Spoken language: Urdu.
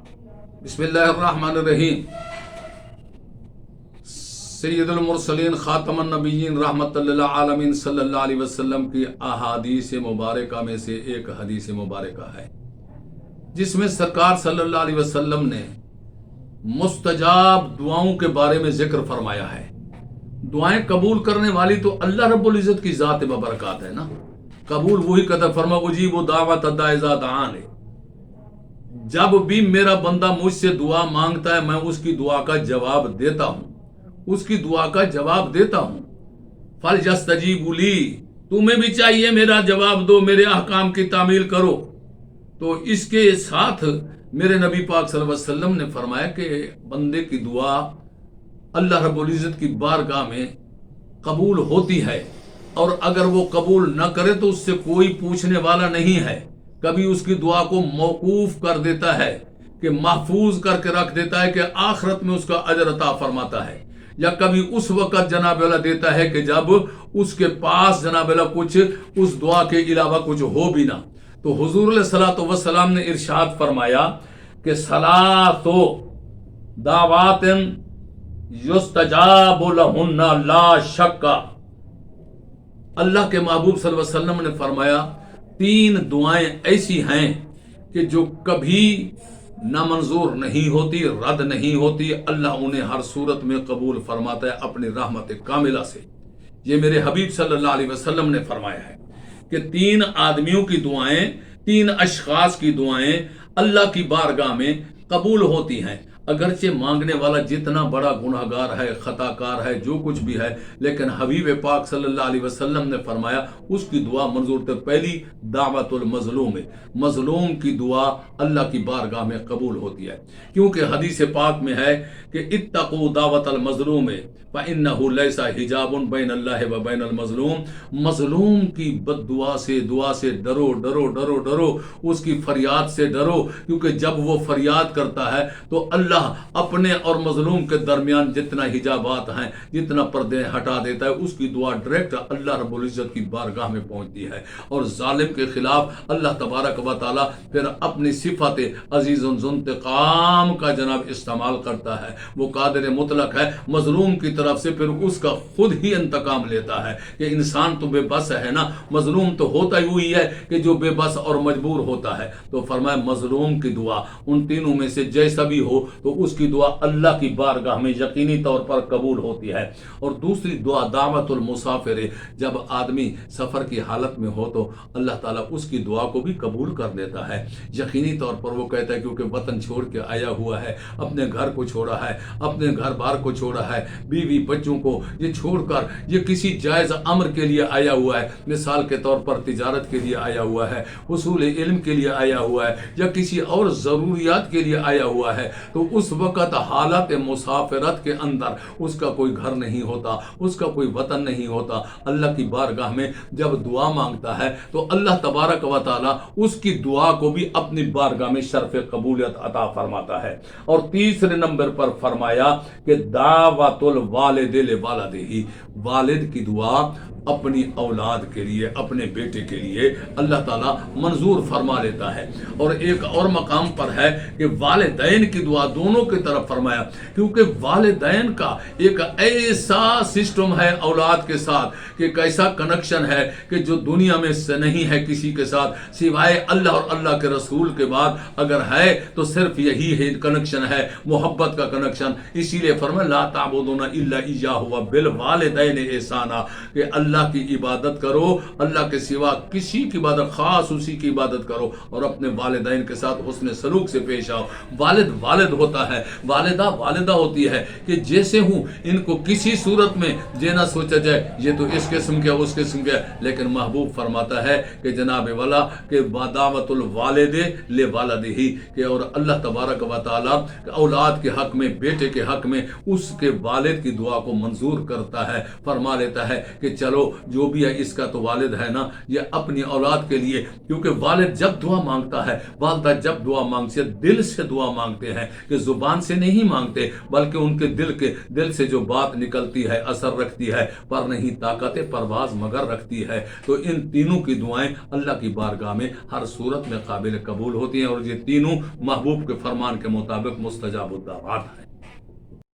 بسم اللہ الرحمن الرحیم۔ سید المرسلین خاتم النبیین رحمت للعالمین صلی اللہ علیہ وسلم کی احادیث مبارکہ میں سے ایک حدیث مبارکہ ہے جس میں سرکار صلی اللہ علیہ وسلم نے مستجاب دعاؤں کے بارے میں ذکر فرمایا ہے۔ دعائیں قبول کرنے والی تو اللہ رب العزت کی ذات ببرکات ہے نا۔ قبول وہی کرتا، فرما اجیب دعوت الداعی اذا دعان ہے۔ جب بھی میرا بندہ مجھ سے دعا مانگتا ہے میں اس کی دعا کا جواب دیتا ہوں، اس کی دعا کا جواب دیتا ہوں۔ فَلْيَسْتَجِيبُوا لِي، تمہیں بھی چاہیے میرا جواب دو، میرے احکام کی تعمیل کرو۔ تو اس کے ساتھ میرے نبی پاک صلی اللہ علیہ وسلم نے فرمایا کہ بندے کی دعا اللہ رب العزت کی بارگاہ میں قبول ہوتی ہے، اور اگر وہ قبول نہ کرے تو اس سے کوئی پوچھنے والا نہیں ہے۔ کبھی اس کی دعا کو موقوف کر دیتا ہے کہ محفوظ کر کے رکھ دیتا ہے کہ آخرت میں اس کا اجر عطا فرماتا ہے، یا کبھی اس وقت جناب اللہ دیتا ہے کہ جب اس کے پاس جناب اللہ کچھ اس دعا کے علاوہ کچھ ہو بھی نہ۔ تو حضور علیہ الصلوۃ والسلام نے ارشاد فرمایا کہ ثلاث دعوات یستجاب لہن لا شک۔ اللہ کے محبوب صلی اللہ علیہ وسلم نے فرمایا تین دعائیں ایسی ہیں کہ جو کبھی نامنظور نہیں ہوتی، رد نہیں ہوتی، اللہ انہیں ہر صورت میں قبول فرماتا ہے اپنی رحمت کاملہ سے۔ یہ میرے حبیب صلی اللہ علیہ وسلم نے فرمایا ہے کہ تین آدمیوں کی دعائیں، تین اشخاص کی دعائیں اللہ کی بارگاہ میں قبول ہوتی ہیں، اگرچہ مانگنے والا جتنا بڑا گناہ گار ہے، خطا کار ہے، جو کچھ بھی ہے، لیکن حبیب پاک صلی اللہ علیہ وسلم نے فرمایا اس کی دعا منظور تھے۔ پہلی دعوت المظلوم، مظلوم کی دعا اللہ کی بارگاہ میں قبول ہوتی ہے، کیونکہ حدیث پاک میں ہے کہ اتقوا دعوت المظلوم فإنہ لیس حجاب بین اللہ و بین المظلوم۔ مظلوم کی بد دعا سے ڈرو ڈرو ڈرو ڈرو، اس کی فریاد سے ڈرو، کیونکہ جب وہ فریاد کرتا ہے تو اللہ اپنے اور مظلوم کے درمیان جتنا حجابات ہیں، جتنا پردے ہٹا دیتا ہے، اس کی دعا ڈائریکٹ اللہ رب العزت کی بارگاہ میں پہنچتی ہے، اور ظالم کے خلاف اللہ تبارک و تعالی پھر اپنی صفت عزیز ذو انتقام کا جناب استعمال کرتا ہے۔ وہ قادر مطلق ہے، مظلوم کی طرف سے پھر اس کا خود ہی انتقام لیتا ہے کہ انسان تو بے بس ہے نا، مظلوم تو ہوتا ہی وہی ہے کہ جو بے بس اور مجبور ہوتا ہے۔ تو فرمایا مظلوم کی دعا ان تینوں میں سے جیسا بھی ہو تو اس کی دعا اللہ کی بارگاہ میں یقینی طور پر قبول ہوتی ہے۔ اور دوسری دعا دعوت المسافر، جب آدمی سفر کی حالت میں ہو تو اللہ تعالیٰ اس کی دعا کو بھی قبول کر لیتا ہے۔ یقینی طور پر وہ کہتا ہے کیونکہ وطن چھوڑ کے آیا ہوا ہے، اپنے گھر کو چھوڑا ہے، اپنے گھر بار کو چھوڑا ہے، بیوی بچوں کو یہ چھوڑ کر یہ کسی جائز امر کے لیے آیا ہوا ہے، مثال کے طور پر تجارت کے لیے آیا ہوا ہے، حصول علم کے لیے آیا ہوا ہے، یا کسی اور ضروریات کے لیے آیا ہوا ہے، تو اس وقت حالت مسافرت کے اندر اس کا کوئی گھر نہیں ہوتا، اس کا کوئی وطن نہیں ہوتا۔ اللہ کی بارگاہ میں جب دعا مانگتا ہے تو اللہ تبارک و تعالی اس کی دعا کو بھی اپنی بارگاہ میں شرف قبولیت عطا فرماتا ہے۔ اور تیسرے نمبر پر فرمایا کہ دعوت الوالد لولدہ، والد کی دعا اپنی اولاد کے لیے، اپنے بیٹے کے لیے اللہ تعالیٰ منظور فرما لیتا ہے۔ اور ایک اور مقام پر ہے کہ والدین کی دعا دونوں کی طرف فرمایا، کیونکہ والدین کا ایک ایسا سسٹم ہے اولاد کے ساتھ، کہ ایک ایسا کنیکشن ہے کہ جو دنیا میں سے نہیں ہے کسی کے ساتھ سوائے اللہ اور اللہ کے رسول کے بعد، اگر ہے تو صرف یہی ہے کنیکشن ہے، محبت کا کنیکشن۔ اسی لیے فرمایا لا تعبدون الا ایاہ وبالوالدین احسانا، کہ اللہ کی عبادت کرو، اللہ کے سوا کسی کی عبادت، خاص اسی کی عبادت کرو، اور اپنے والدین کے ساتھ حسن سلوک سے پیش آؤ۔ والد ہوتا ہے، والدہ ہوتی ہے، کہ جیسے ہوں ان کو کسی صورت میں یہ نہ سوچا جائے یہ تو اس قسم کے اس قسم کے، لیکن محبوب فرماتا ہے کہ جناب والا کہ دعوت الوالد لولدہ، کہ اور اللہ تبارک و تعالی اولاد کے حق میں، بیٹے کے حق میں اس کے والد کی دعا کو منظور کرتا ہے، فرما لیتا ہے کہ چلو جو بھی ہے اس کا تو والد ہے نا، یہ اپنی اولاد کے لیے، کیونکہ والد جب دعا مانگتا ہے، والدہ جب دعا مانگتی ہے، دل سے دعا مانگتے ہیں کہ کہ زبان سے نہیں مانگتے بلکہ ان کے دل سے جو بات نکلتی ہے اثر رکھتی ہے، پر نہیں طاقت پرواز مگر رکھتی ہے۔ تو ان تینوں کی دعائیں اللہ کی بارگاہ میں ہر صورت میں قابل قبول ہوتی ہیں، اور یہ تینوں محبوب کے فرمان کے مطابق مستجاب الدعوات ہیں۔